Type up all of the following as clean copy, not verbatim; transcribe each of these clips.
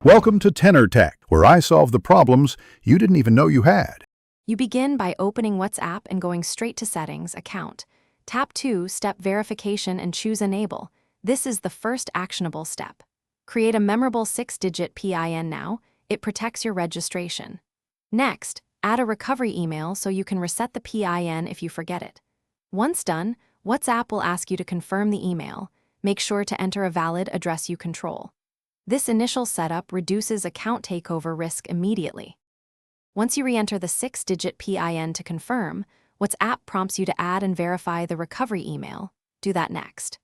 Welcome to Tenor Tech, where I solve the problems you didn't even know you had. You begin by opening WhatsApp and going straight to Settings, Account. Tap 2-Step Verification and choose Enable. This is the first actionable step. Create a memorable 6-digit PIN now. It protects your registration. Next, add a recovery email so you can reset the PIN if you forget it. Once done, WhatsApp will ask you to confirm the email. Make sure to enter a valid address you control. This initial setup reduces account takeover risk immediately. Once you re-enter the 6-digit PIN to confirm, WhatsApp prompts you to add and verify the recovery email. Do that next.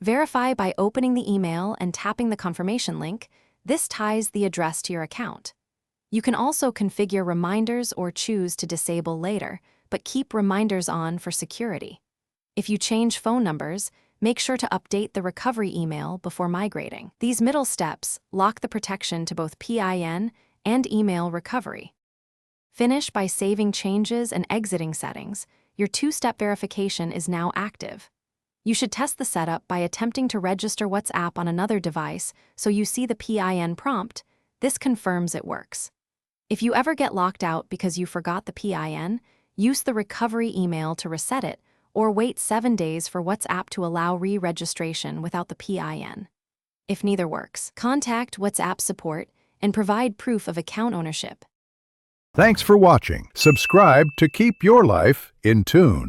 Verify by opening the email and tapping the confirmation link. This ties the address to your account. You can also configure reminders or choose to disable later, but keep reminders on for security. If you change phone numbers, make sure to update the recovery email before migrating. These middle steps lock the protection to both PIN and email recovery. Finish by saving changes and exiting settings. Your 2-step verification is now active. You should test the setup by attempting to register WhatsApp on another device so you see the PIN prompt. This confirms it works. If you ever get locked out because you forgot the PIN, use the recovery email to reset it, or wait 7 days for WhatsApp to allow re-registration without the PIN. If neither works, contact WhatsApp support and provide proof of account ownership. Thanks for watching. Subscribe to keep your life in tune.